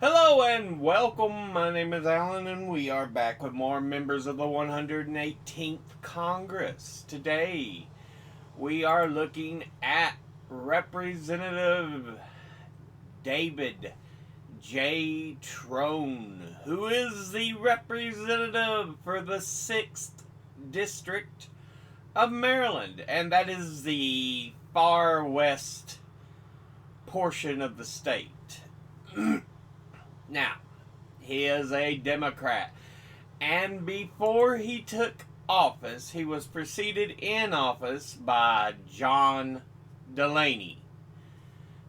Hello and welcome. My name is Alan, and we are back with more members of the 118th Congress. Today, we are looking at Representative David J. Trone, who is the representative for the 6th District of Maryland, and that is the far west portion of the state. Now, he is a Democrat, and before he took office, he was preceded in office by John Delaney.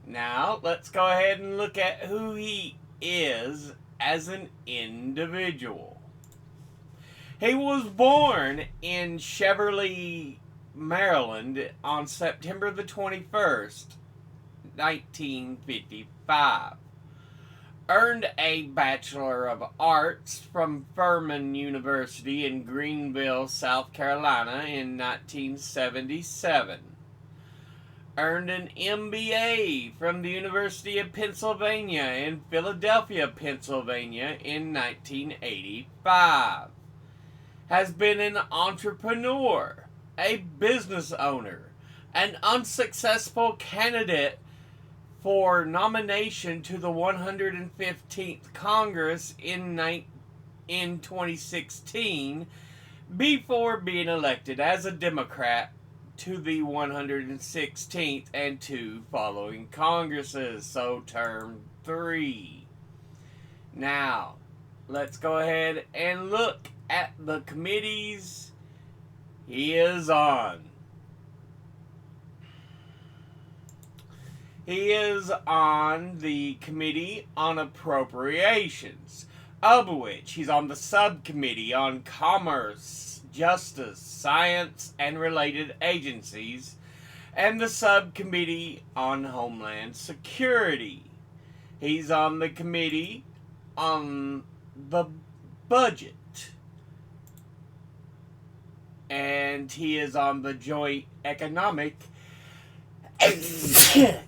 Now, let's go ahead and look at who he is as an individual. He was born in Cheverly, Maryland on September the 21st, 1955. Earned a Bachelor of Arts from Furman University in Greenville, South Carolina in 1977. Earned an MBA from the University of Pennsylvania in Philadelphia, Pennsylvania in 1985. Has been an entrepreneur, a business owner, an unsuccessful candidate for nomination to the 115th Congress in 2016 before being elected as a Democrat to the 116th and 2 following Congresses, so term 3. Now, let's go ahead and look at the committees he is on. He is on the Committee on Appropriations, of which he's on the Subcommittee on Commerce, Justice, Science, and Related Agencies, and the Subcommittee on Homeland Security. He's on the Committee on the Budget, and he is on the Joint Economic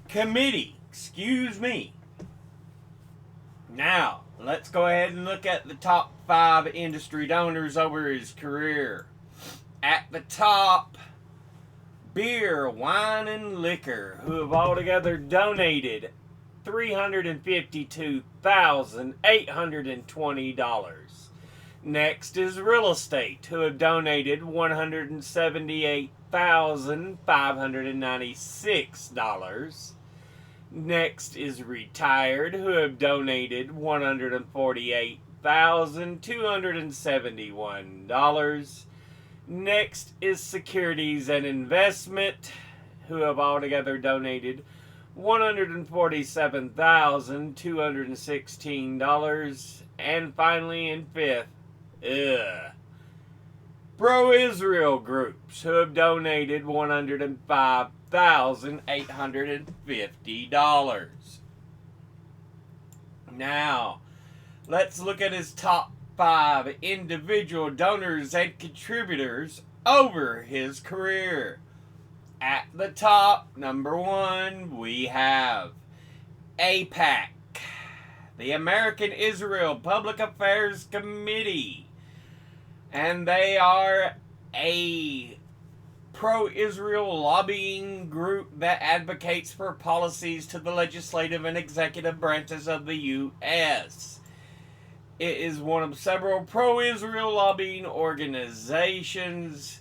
Committee. Excuse me. Now, let's go ahead and look at the top 5 industry donors over his career. At the top, beer, wine, and liquor, who have altogether donated $352,820. Next is real estate, who have donated $178,596. Next is retired, who have donated $148,271. Next is securities and investment, who have altogether donated $147,216. And finally, in 5th, pro-Israel groups, who have donated $105,850. Now, let's look at his top 5 individual donors and contributors over his career. At the top, number 1, we have AIPAC, the American Israel Public Affairs Committee. And they are a pro-Israel lobbying group that advocates for policies to the legislative and executive branches of the U.S. It is one of several pro-Israel lobbying organizations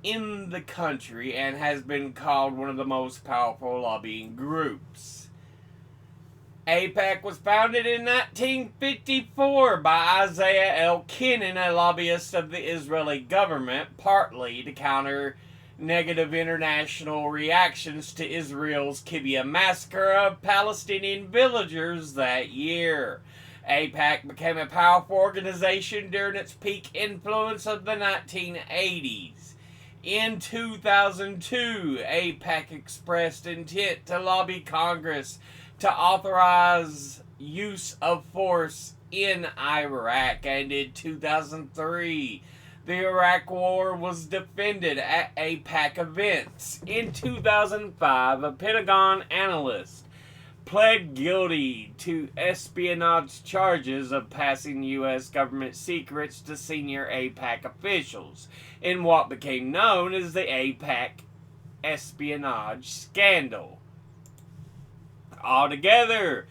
in the country and has been called one of the most powerful lobbying groups. AIPAC was founded in 1954 by Isaiah L. Kennan, a lobbyist of the Israeli government, partly to counter negative international reactions to Israel's Kibbutz massacre of Palestinian villagers that year. AIPAC became a powerful organization during its peak influence of the 1980s. In 2002, AIPAC expressed intent to lobby Congress to authorize use of force in Iraq, and in 2003, the Iraq War was defended at AIPAC events. In 2005, a Pentagon analyst pled guilty to espionage charges of passing U.S. government secrets to senior AIPAC officials in what became known as the AIPAC espionage scandal. Altogether,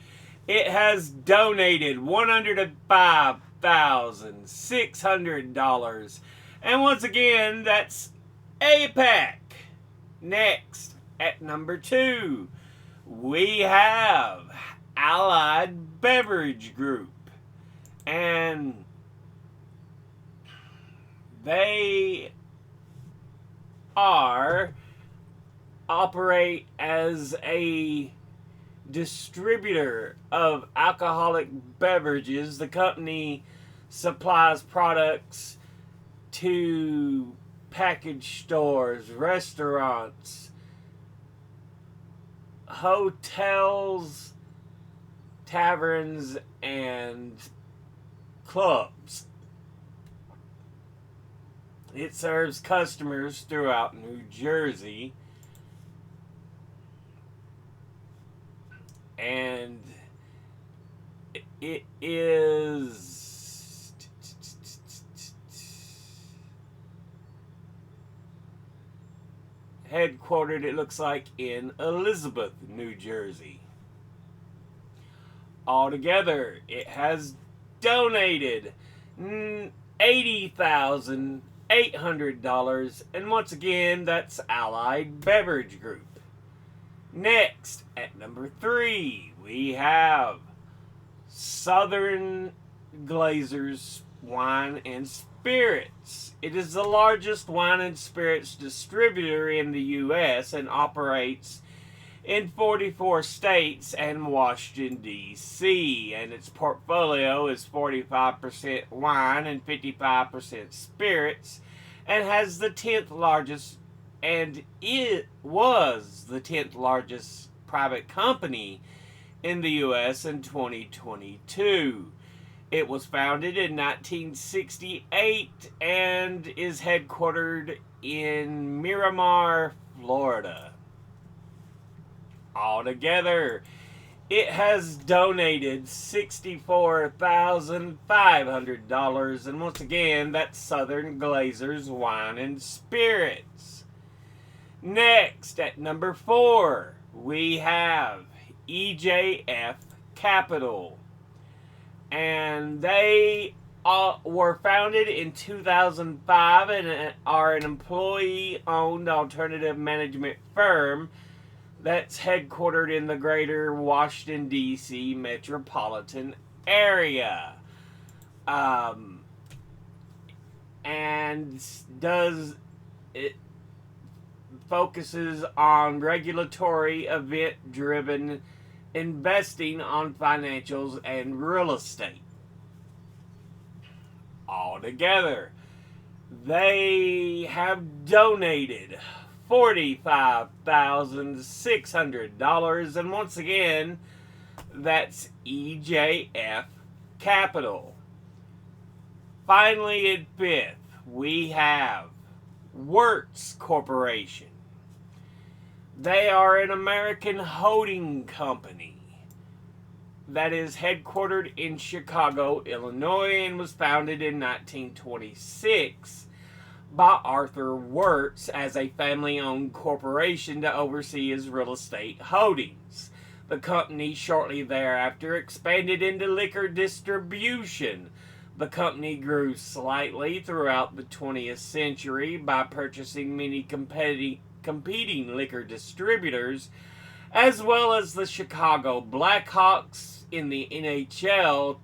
it has donated $105,600. And once again, that's AIPAC. Next, at number 2, we have Allied Beverage Group. And they operate as a distributor of alcoholic beverages. The company supplies products to package stores, restaurants, hotels, taverns, and clubs. It serves customers throughout New Jersey. And it is headquartered, it looks like, in Elizabeth, New Jersey. Altogether, it has donated $80,800, and once again, that's Allied Beverage Group. Next, at number 3, we have Southern Glazers Wine and Spirits. It is the largest wine and spirits distributor in the U.S. and operates in 44 states and Washington, D.C., and its portfolio is 45% wine and 55% spirits, and has the 10th largest, and it was the 10th largest private company in the U.S. in 2022. It was founded in 1968 and is headquartered in Miramar, Florida. Altogether, it has donated $64,500, and once again, that's Southern Glazers Wine and Spirits. Next, at number 4, we have EJF Capital, and they were founded in 2005 and are an employee-owned alternative management firm that's headquartered in the greater Washington, D.C. metropolitan area. And it focuses on regulatory event-driven investing on financials and real estate. Altogether, they have donated $45,600, and once again, that's EJF Capital. Finally, at 5th, we have Wirtz Corporation. They are an American holding company that is headquartered in Chicago, Illinois, and was founded in 1926 by Arthur Wirtz as a family-owned corporation to oversee his real estate holdings. The company shortly thereafter expanded into liquor distribution. The company grew slightly throughout the 20th century by purchasing many competing liquor distributors, as well as the Chicago Blackhawks in the NHL,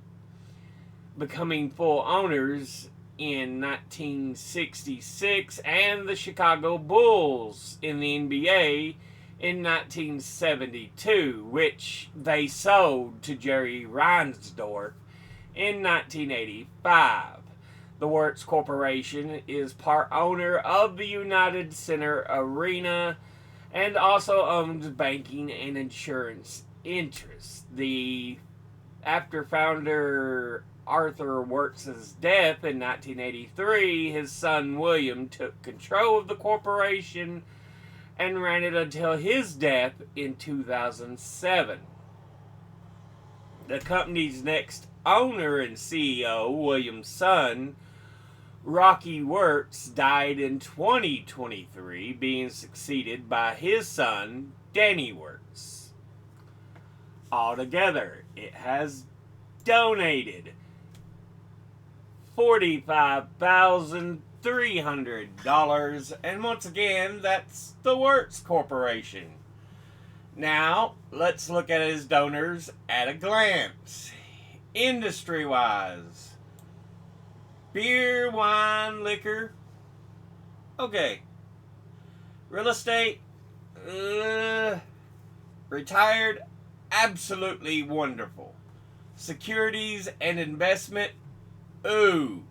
becoming full owners in 1966, and the Chicago Bulls in the NBA in 1972, which they sold to Jerry Reinsdorf in 1985. The Wirtz Corporation is part owner of the United Center Arena and also owns banking and insurance interests. After founder Arthur Wirtz's death in 1983, his son William took control of the corporation and ran it until his death in 2007. The company's next owner and CEO, William's son, Rocky Wirtz, died in 2023, being succeeded by his son, Danny Wirtz. Altogether, it has donated $45,300, and once again, that's the Wirtz Corporation. Now, let's look at his donors at a glance. Industry-wise, beer, wine, liquor, okay. Real estate, retired, absolutely wonderful. Securities and investment, ooh.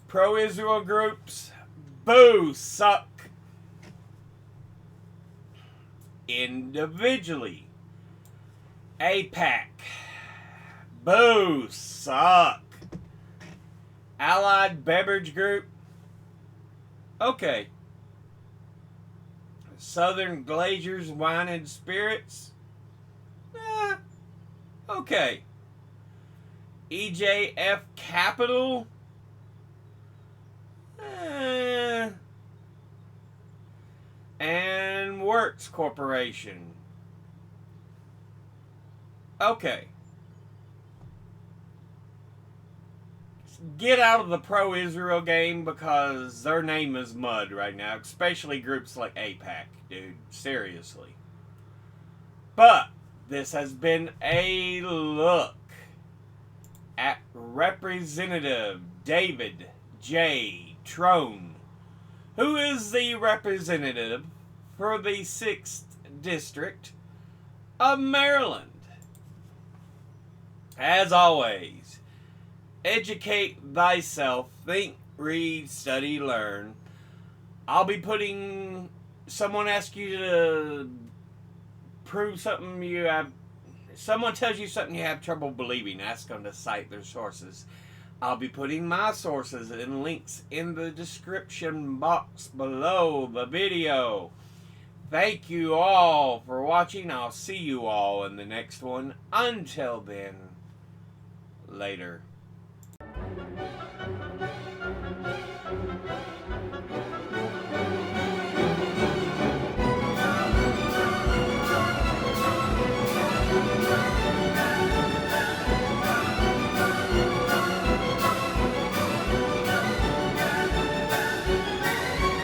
Pro-Israel groups, boo, suck. Individually, APAC, boo, suck. Allied Beverage Group, okay. Southern Glazers Wine and Spirits, okay. EJF Capital, and Wirtz Corporation, okay. Get out of the pro-Israel game because their name is mud right now, especially groups like AIPAC, dude. Seriously. But this has been a look at Representative David J. Trone, who is the representative for the 6th District of Maryland. As always, educate thyself, think, read, study, learn. I'll be putting, someone asks you to prove something you have, someone tells you something you have trouble believing, ask them to cite their sources. I'll be putting my sources and links in the description box below the video. Thank you all for watching. I'll see you all in the next one. Until then, later.